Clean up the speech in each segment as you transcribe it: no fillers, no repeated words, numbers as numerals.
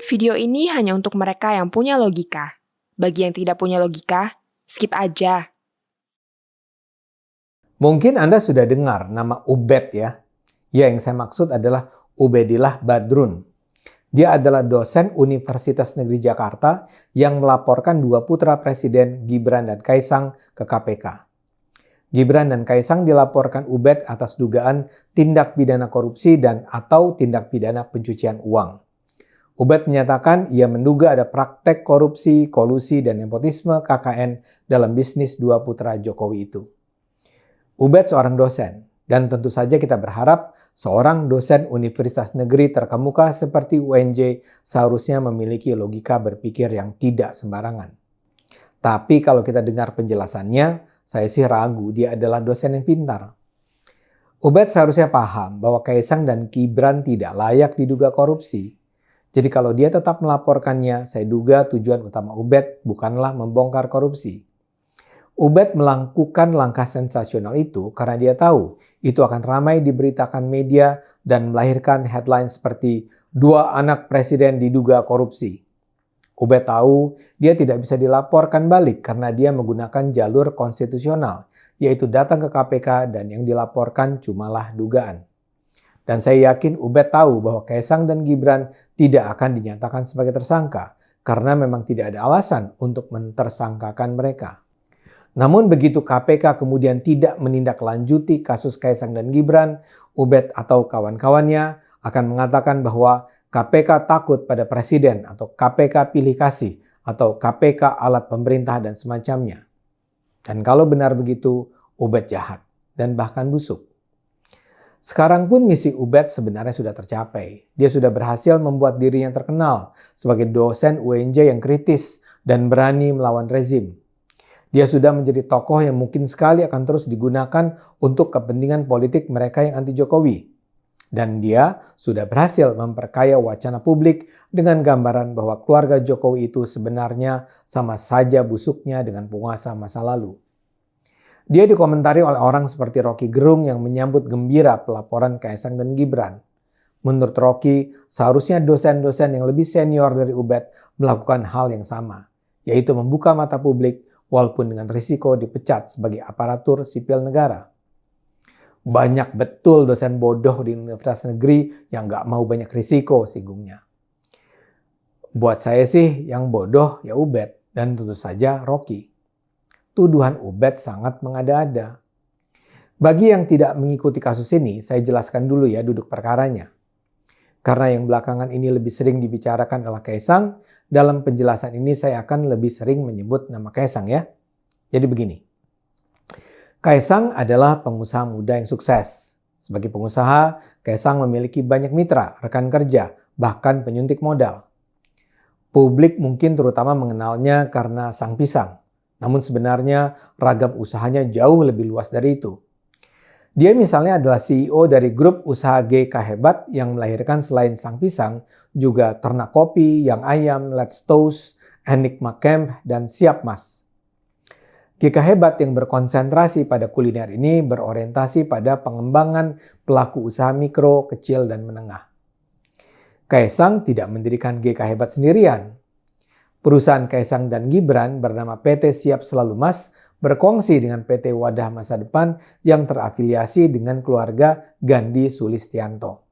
Video ini hanya untuk mereka yang punya logika. Bagi yang tidak punya logika, skip aja. Mungkin Anda sudah dengar nama Ubed ya. Ya, yang saya maksud adalah Ubedillah Badrun. Dia adalah dosen Universitas Negeri Jakarta yang melaporkan dua putra Presiden Gibran dan Kaisang ke KPK. Gibran dan Kaisang dilaporkan Ubed atas dugaan tindak pidana korupsi dan atau tindak pidana pencucian uang. Ubed menyatakan ia menduga ada praktek korupsi, kolusi, dan nepotisme KKN dalam bisnis dua putra Jokowi itu. Ubed seorang dosen, dan tentu saja kita berharap seorang dosen universitas negeri terkemuka seperti UNJ seharusnya memiliki logika berpikir yang tidak sembarangan. Tapi kalau kita dengar penjelasannya, saya sih ragu dia adalah dosen yang pintar. Ubed seharusnya paham bahwa Kaisang dan Gibran tidak layak diduga korupsi. Jadi kalau dia tetap melaporkannya, saya duga tujuan utama Ubed bukanlah membongkar korupsi. Ubed melakukan langkah sensasional itu karena dia tahu itu akan ramai diberitakan media dan melahirkan headline seperti "Dua anak presiden diduga korupsi". Ubed tahu dia tidak bisa dilaporkan balik karena dia menggunakan jalur konstitusional, yaitu datang ke KPK dan yang dilaporkan cumalah dugaan. Dan saya yakin Ubed tahu bahwa Kaisang dan Gibran tidak akan dinyatakan sebagai tersangka karena memang tidak ada alasan untuk mentersangkakan mereka. Namun begitu KPK kemudian tidak menindaklanjuti kasus Kaisang dan Gibran, Ubed atau kawan-kawannya akan mengatakan bahwa KPK takut pada presiden atau KPK pilih kasih atau KPK alat pemerintah dan semacamnya. Dan kalau benar begitu, Ubed jahat dan bahkan busuk. Sekarang pun misi Ubed sebenarnya sudah tercapai. Dia sudah berhasil membuat dirinya terkenal sebagai dosen UNJ yang kritis dan berani melawan rezim. Dia sudah menjadi tokoh yang mungkin sekali akan terus digunakan untuk kepentingan politik mereka yang anti Jokowi. Dan dia sudah berhasil memperkaya wacana publik dengan gambaran bahwa keluarga Jokowi itu sebenarnya sama saja busuknya dengan penguasa masa lalu. Dia dikomentari oleh orang seperti Rocky Gerung yang menyambut gembira pelaporan Kaisang dan Gibran. Menurut Rocky, seharusnya dosen-dosen yang lebih senior dari Ubed melakukan hal yang sama, yaitu membuka mata publik walaupun dengan risiko dipecat sebagai aparatur sipil negara. Banyak betul dosen bodoh di universitas negeri yang gak mau banyak risiko, singgungnya. Buat saya sih yang bodoh ya Ubed dan tentu saja Rocky. Tuduhan Ubed sangat mengada-ada. Bagi yang tidak mengikuti kasus ini, saya jelaskan dulu ya duduk perkaranya. Karena yang belakangan ini lebih sering dibicarakan adalah Kaisang, dalam penjelasan ini saya akan lebih sering menyebut nama Kaisang ya. Jadi begini, Kaisang adalah pengusaha muda yang sukses. Sebagai pengusaha, Kaisang memiliki banyak mitra, rekan kerja, bahkan penyuntik modal. Publik mungkin terutama mengenalnya karena sang pisang. Namun sebenarnya ragam usahanya jauh lebih luas dari itu. Dia misalnya adalah CEO dari grup usaha GK Hebat yang melahirkan selain sang pisang, juga Ternak Kopi, Yang Ayam, Let's Toast, Enigma Camp, dan Siap Mas. GK Hebat yang berkonsentrasi pada kuliner ini berorientasi pada pengembangan pelaku usaha mikro, kecil, dan menengah. Kaisang tidak mendirikan GK Hebat sendirian. Perusahaan Kaisang dan Gibran bernama PT Siap Selalu Mas berkongsi dengan PT Wadah Masa Depan yang terafiliasi dengan keluarga Gandhi Sulistianto.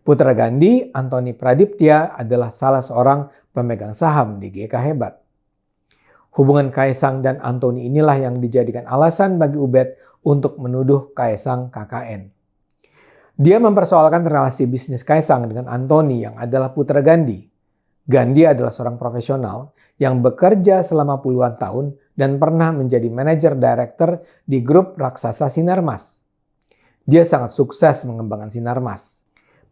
Putra Gandhi, Antoni Pradiptya, adalah salah seorang pemegang saham di GK Hebat. Hubungan Kaisang dan Antoni inilah yang dijadikan alasan bagi Ubed untuk menuduh Kaisang KKN. Dia mempersoalkan relasi bisnis Kaisang dengan Antoni yang adalah putra Gandhi. Gandhi adalah seorang profesional yang bekerja selama puluhan tahun dan pernah menjadi manajer director di grup raksasa Sinarmas. Dia sangat sukses mengembangkan Sinarmas.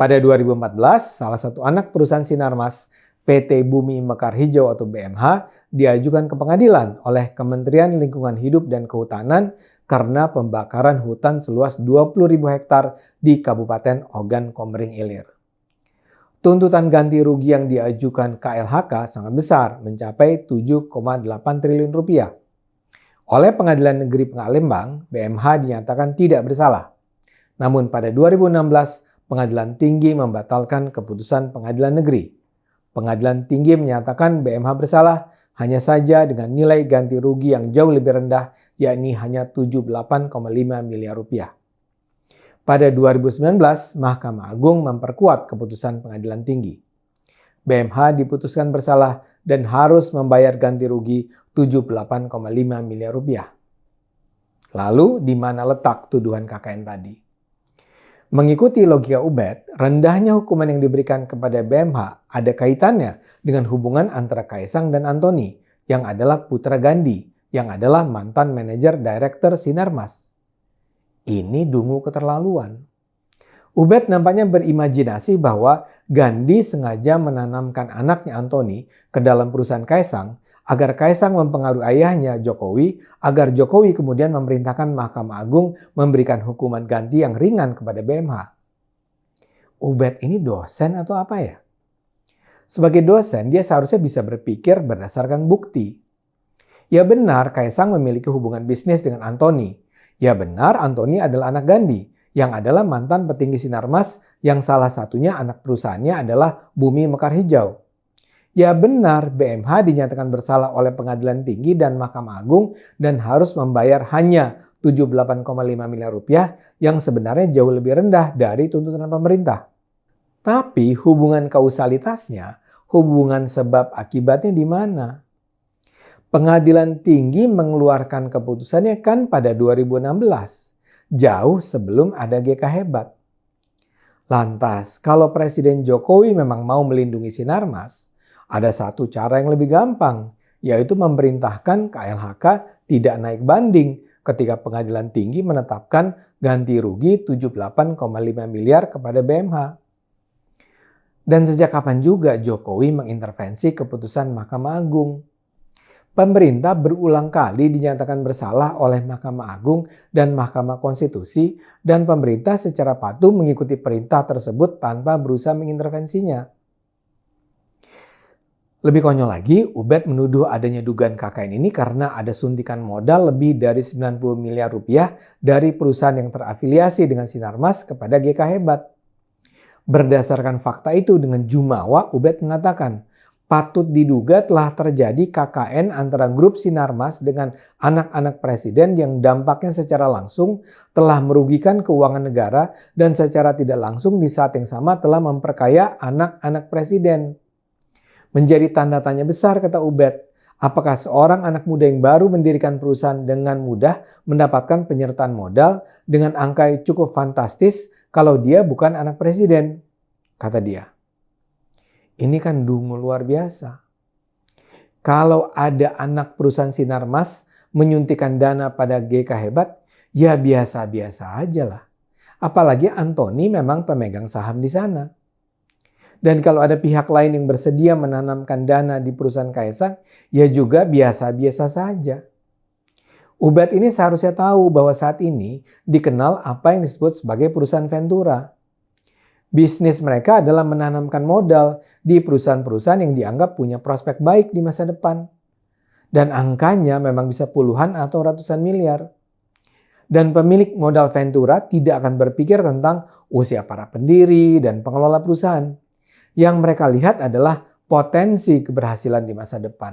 Pada 2014, salah satu anak perusahaan Sinarmas, PT Bumi Mekar Hijau atau BMH, diajukan ke pengadilan oleh Kementerian Lingkungan Hidup dan Kehutanan karena pembakaran hutan seluas 20.000 hektar di Kabupaten Ogan Komering Ilir. Tuntutan ganti rugi yang diajukan KLHK sangat besar, mencapai 7,8 triliun rupiah. Oleh Pengadilan Negeri Palembang, BMH dinyatakan tidak bersalah. Namun pada 2016, Pengadilan Tinggi membatalkan keputusan Pengadilan Negeri. Pengadilan tinggi menyatakan BMH bersalah, hanya saja dengan nilai ganti rugi yang jauh lebih rendah, yakni hanya 78,5 miliar rupiah. Pada 2019, Mahkamah Agung memperkuat keputusan pengadilan tinggi. BMH diputuskan bersalah dan harus membayar ganti rugi 78,5 miliar rupiah. Lalu, di mana letak tuduhan KKN tadi? Mengikuti logika Ubed, rendahnya hukuman yang diberikan kepada BMH ada kaitannya dengan hubungan antara Kaisang dan Antoni, yang adalah putra Gandhi, yang adalah mantan manajer direktur Sinarmas. Ini dungu keterlaluan. Ubed nampaknya berimajinasi bahwa Gandhi sengaja menanamkan anaknya Antoni ke dalam perusahaan Kaisang agar Kaisang mempengaruhi ayahnya Jokowi, agar Jokowi kemudian memerintahkan Mahkamah Agung memberikan hukuman ganti yang ringan kepada BMH. Ubed ini dosen atau apa ya? Sebagai dosen, dia seharusnya bisa berpikir berdasarkan bukti. Ya benar, Kaisang memiliki hubungan bisnis dengan Antoni. Ya benar, Antoni adalah anak Gandhi, yang adalah mantan petinggi Sinarmas, yang salah satunya anak perusahaannya adalah Bumi Mekar Hijau. Ya benar, BMH dinyatakan bersalah oleh Pengadilan Tinggi dan Mahkamah Agung dan harus membayar hanya 78,5 miliar rupiah yang sebenarnya jauh lebih rendah dari tuntutan pemerintah. Tapi hubungan kausalitasnya, hubungan sebab akibatnya di mana? Pengadilan Tinggi mengeluarkan keputusannya kan pada 2016, jauh sebelum ada GK Hebat. Lantas, kalau Presiden Jokowi memang mau melindungi Sinarmas, ada satu cara yang lebih gampang, yaitu memerintahkan KLHK tidak naik banding ketika Pengadilan Tinggi menetapkan ganti rugi 78,5 miliar kepada BMH. Dan sejak kapan juga Jokowi mengintervensi keputusan Mahkamah Agung? Pemerintah berulang kali dinyatakan bersalah oleh Mahkamah Agung dan Mahkamah Konstitusi, dan pemerintah secara patuh mengikuti perintah tersebut tanpa berusaha mengintervensinya. Lebih konyol lagi, Ubed menuduh adanya dugaan KKN ini karena ada suntikan modal lebih dari 90 miliar rupiah dari perusahaan yang terafiliasi dengan Sinarmas kepada GK Hebat. Berdasarkan fakta itu dengan jumawa, Ubed mengatakan, patut diduga telah terjadi KKN antara grup Sinarmas dengan anak-anak presiden yang dampaknya secara langsung telah merugikan keuangan negara dan secara tidak langsung di saat yang sama telah memperkaya anak-anak presiden. Menjadi tanda tanya besar, kata Ubed, apakah seorang anak muda yang baru mendirikan perusahaan dengan mudah mendapatkan penyertaan modal dengan angka yang cukup fantastis kalau dia bukan anak presiden, kata dia. Ini kan dungu luar biasa. Kalau ada anak perusahaan Sinarmas menyuntikkan dana pada GK Hebat, ya biasa-biasa aja lah. Apalagi Antoni memang pemegang saham di sana. Dan kalau ada pihak lain yang bersedia menanamkan dana di perusahaan Kaisang, ya juga biasa-biasa saja. Ubed ini seharusnya tahu bahwa saat ini dikenal apa yang disebut sebagai perusahaan Ventura. Bisnis mereka adalah menanamkan modal di perusahaan-perusahaan yang dianggap punya prospek baik di masa depan. Dan angkanya memang bisa puluhan atau ratusan miliar. Dan pemilik modal Ventura tidak akan berpikir tentang usia para pendiri dan pengelola perusahaan. Yang mereka lihat adalah potensi keberhasilan di masa depan.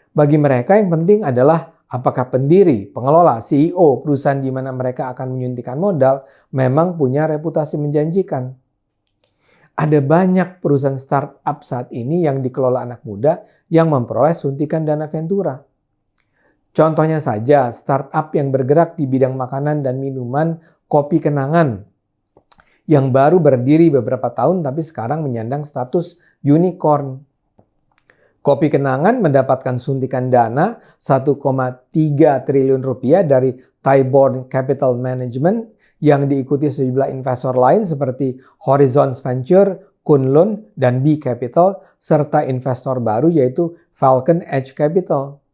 Bagi mereka yang penting adalah apakah pendiri, pengelola, CEO perusahaan di mana mereka akan menyuntikkan modal memang punya reputasi menjanjikan. Ada banyak perusahaan startup saat ini yang dikelola anak muda yang memperoleh suntikan dana Ventura. Contohnya saja startup yang bergerak di bidang makanan dan minuman Kopi Kenangan, yang baru berdiri beberapa tahun tapi sekarang menyandang status unicorn. Kopi Kenangan mendapatkan suntikan dana 1,3 triliun rupiah dari Thaiborn Capital Management yang diikuti sejumlah investor lain seperti Horizons Venture, Kunlun, dan B Capital, serta investor baru yaitu Falcon Edge Capital.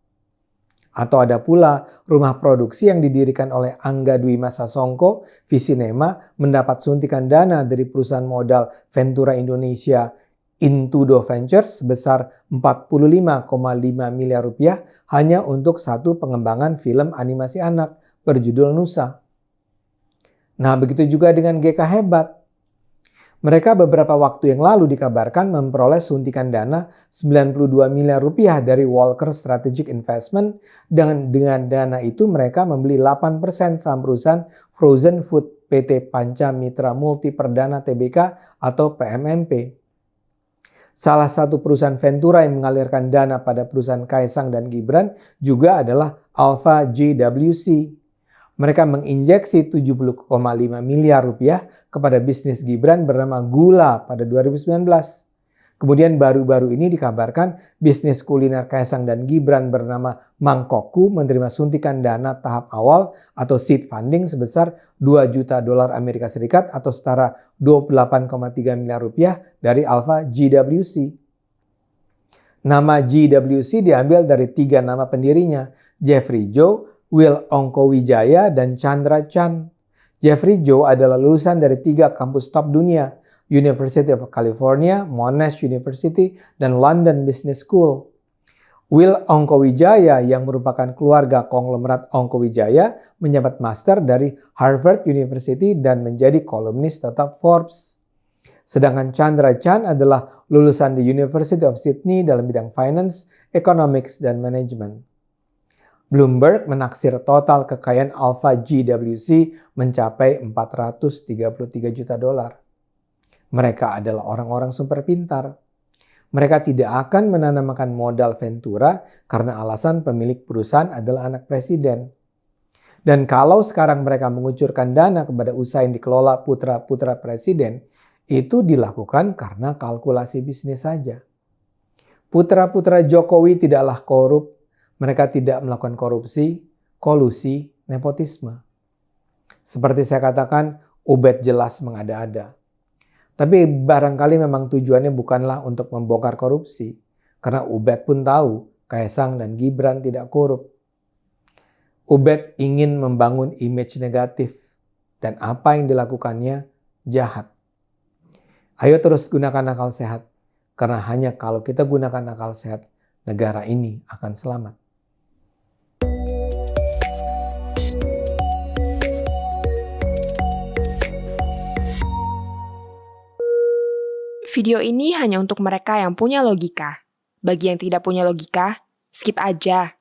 Atau ada pula rumah produksi yang didirikan oleh Angga Dwi Masa Songko, Visinema, mendapat suntikan dana dari perusahaan modal Ventura Indonesia Intudo Ventures sebesar 45,5 miliar rupiah hanya untuk satu pengembangan film animasi anak berjudul Nusa. Nah, begitu juga dengan GK Hebat. Mereka beberapa waktu yang lalu dikabarkan memperoleh suntikan dana 92 miliar rupiah dari Walker Strategic Investment. Dengan dana itu mereka membeli 8% saham perusahaan Frozen Food PT Panca Mitra Multi Perdana Tbk atau PMMP. Salah satu perusahaan Ventura yang mengalirkan dana pada perusahaan Kaesang dan Gibran juga adalah Alpha GWC. Mereka menginjeksi 70,5 miliar rupiah kepada bisnis Gibran bernama Gula pada 2019. Kemudian baru-baru ini dikabarkan bisnis kuliner Kaesang dan Gibran bernama Mangkokku menerima suntikan dana tahap awal atau seed funding sebesar 2 juta dolar Amerika Serikat atau setara 28,3 miliar rupiah dari Alpha GWC. Nama GWC diambil dari 3 nama pendirinya, Jeffrey Zhou, Will Ongkowijaya, dan Chandra Chan. Jeffrey Zhou adalah lulusan dari 3 kampus top dunia, University of California, Monash University, dan London Business School. Will Ongkowijaya yang merupakan keluarga konglomerat Ongkowijaya menjabat master dari Harvard University dan menjadi kolumnis tetap Forbes. Sedangkan Chandra Chan adalah lulusan di University of Sydney dalam bidang finance, economics, dan management. Bloomberg menaksir total kekayaan Alpha GWC mencapai 433 juta dolar. Mereka adalah orang-orang super pintar. Mereka tidak akan menanamkan modal Ventura karena alasan pemilik perusahaan adalah anak presiden. Dan kalau sekarang mereka mengucurkan dana kepada usaha yang dikelola putra-putra presiden, itu dilakukan karena kalkulasi bisnis saja. Putra-putra Jokowi tidaklah korup. Mereka tidak melakukan korupsi, kolusi, nepotisme. Seperti saya katakan, Ubed jelas mengada-ada. Tapi barangkali memang tujuannya bukanlah untuk membongkar korupsi. Karena Ubed pun tahu Kaesang dan Gibran tidak korup. Ubed ingin membangun image negatif. Dan apa yang dilakukannya jahat. Ayo terus gunakan akal sehat. Karena hanya kalau kita gunakan akal sehat, negara ini akan selamat. Video ini hanya untuk mereka yang punya logika. Bagi yang tidak punya logika, skip aja.